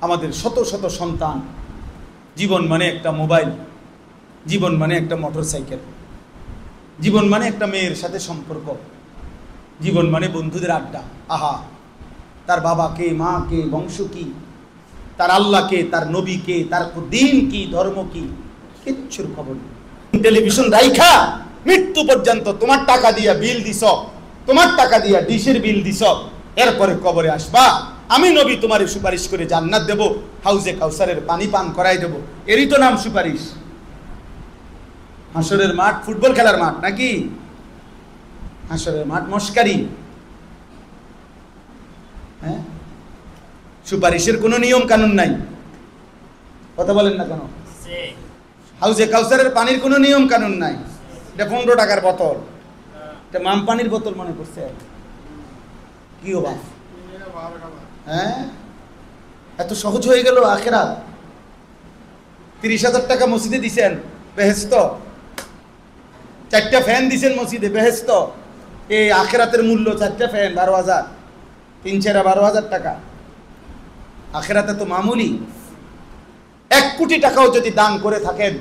আমাদের শত শত সন্তান, জীবন মানে একটা মোবাইল, জীবন মানে একটা মোটরসাইকেল, জীবন মানে একটা মেয়ের সাথে সম্পর্ক, জীবন মানে বন্ধুদের আড্ডা। আহা, তার বাবা কে, মা কে, বংশ কি, তার আল্লাহ কে, তার নবী কে, তার দিন কি, ধর্ম কি, কিচ্ছুর খবর নেই। টেলিভিশন রাইখা মৃত্যু পর্যন্ত তোমার টাকা দিয়া বিল দিছ, তোমার টাকা দিয়া ডিশের বিল দিছ, এরপরে কবরে আসবা, আমি নবী তোমার সুপারিশ করে জান্নাত দেব, হাউজে কাউসারের পানি পান করাই দেব, এরই তো নাম সুপারিশ। হাসরের মাঠ ফুটবল খেলার মাঠ নাকি? হাসরের মাঠ মস্কারি। হ্যাঁ, সুপারিশের কোনো নিয়ম কানুন নাই। কথা বলেন না কেন? হাউজে কাউসারের পানির কোনো নিয়ম কানুন নাই। এটা 15 টাকার বোতল, এটা মাম পানির বোতল মনে করছে। কি বাবা, হ্যাঁ, এত সহজ হয়ে গেল আখেরাত। 30,000 টাকা মসজিদে দিছেন, বেহেশত। 4টা ফ্যান দিছেন মসজিদে, বেহেশত। এই আখেরাতের মূল্য 4টা ফ্যান 12,000, 3-4 12,000 টাকা। আখেরাতে তো মামুলি। 1 কোটি টাকাও যদি দান করে থাকেন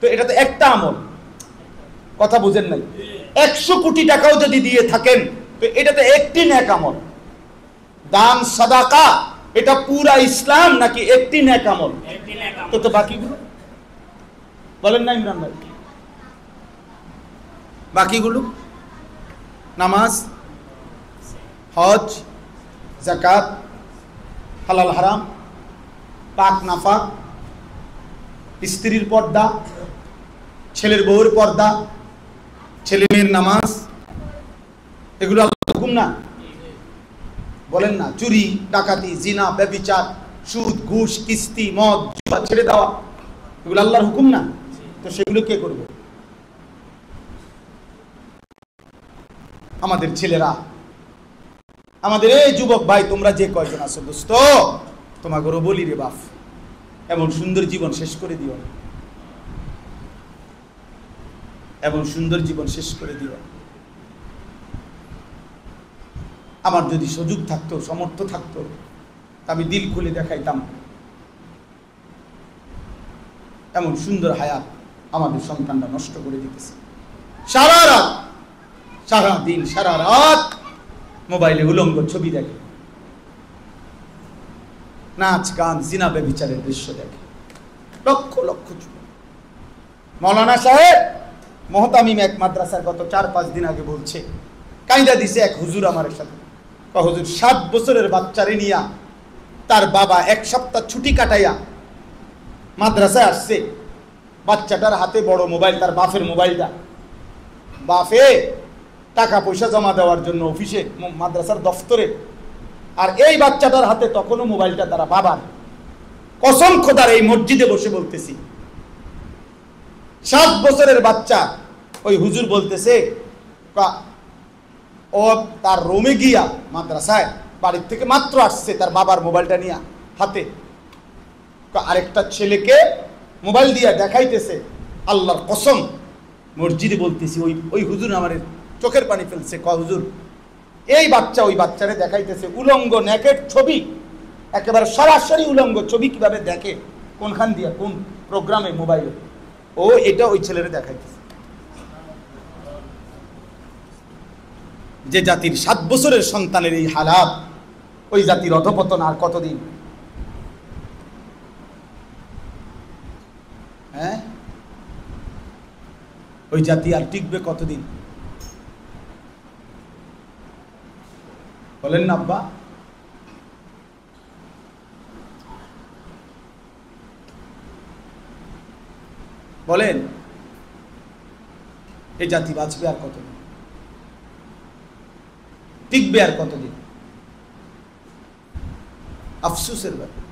তো এটা তো একটা আমল। কথা বুঝেন নাই? 100 কোটি টাকাও যদি দিয়ে থাকেন তো এটা তো একটি নেক আমল। দান সাদাকা এটা পুরা ইসলাম নাকি একটি নেক আমল? তো বাকিগুলো বলেন না ইমরান ভাই? বাকিগুলো নামাজ, হজ, যাকাত, হালাল হারাম, পাক নাফাক, স্ত্রীর পর্দা, ছেলের বউয়ের পর্দা, ছেলে মেয়ের নামাজ, এগুলো আল্লাহর হুকুম না? বলেন না? চুরি, ডাকাতি, জিনা, ব্যভিচার, সুদ, ঘুষ, কিস্তি, মদ, জুয়া ছেড়ে দেওয়া, এগুলো আল্লাহর হুকুম না? তো সেগুলো কে করবে? আমাদের ছেলেরা, আমাদের এই যুবক ভাই, তোমরা যে কয়জন আছো দোস্ত, তোমাকে বলি রে বাপ, এমন সুন্দর জীবন শেষ করে দিও না, এমন সুন্দর জীবন শেষ করে দিও। আমার যদি সুযোগ থাকতো, সামর্থ্য থাকতো, আমি দিল খুলে দেখাইতাম এমন সুন্দর হায়াত আমাদের সন্তানরা নষ্ট করে দিতেছে। সারা রাত, সারা দিন, সারা রাত মোবাইলে উলঙ্গ ছবি দেখে, নাচ গান, জিনা ব্যভিচারের দৃশ্য দেখে, লক্ষ লক্ষ যুবক। মৌলানা সাহেব মহতামিম এক মাদ্রাসার গত 4-5 দিন আগে বলছে, কাইদা দিছে এক হুজুর আমার সাথে। হুজুর 7 বছরের বাচ্চারে নিয়া তার বাবা 1 সপ্তাহ ছুটি কাটাইয়া মাদ্রাসায় আসছে। বাচ্চাটার হাতে বড় মোবাইল, তার বাপের মোবাইলটা। বাপে টাকা পয়সা জমা দেওয়ার জন্য অফিসে, মাদ্রাসার দফতরে, আর এই বাচ্চাটার হাতে তখনও মোবাইলটা তারা বাবার। কসম খোদার, এই মসজিদে বসে বলতেছি, 7 বছরের বাচ্চা। ওই হুজুর বলতেছে, ও তার রুমে গিয়া মাদ্রাসায় বাড়ির থেকে মাত্র আসছে, তার বাবার মোবাইলটা নিয়ে হাতে আরেকটা ছেলেকে মোবাইল দিয়া দেখাইতেছে। আল্লাহর কসম, মসজিদে বলতেছি, ওই হুজুর আমার চোখের পানি ফেলছে। হুজুর, এই বাচ্চা ওই বাচ্চারে দেখাইতেছে উলঙ্গ নেকেট ছবি, একেবারে সরাসরি উলঙ্গ ছবি। কিভাবে দেখে? কোনখান দিয়া, কোন প্রোগ্রামে, মোবাইলে? ও এটা ওই ছেলেরে দেখাইতেছে। যে জাতির 7 বছরের সন্তানের এই হালাত, ওই জাতির অধপতন আর কতদিন? হ্যাঁ, ওই জাতি আর টিকবে কতদিন? বলেন না আব্বা? বলেন, এই জাতি বাঁচবে আর কতদিন? টিকবে আর কতদিন? আফসোসের ব্যাপার।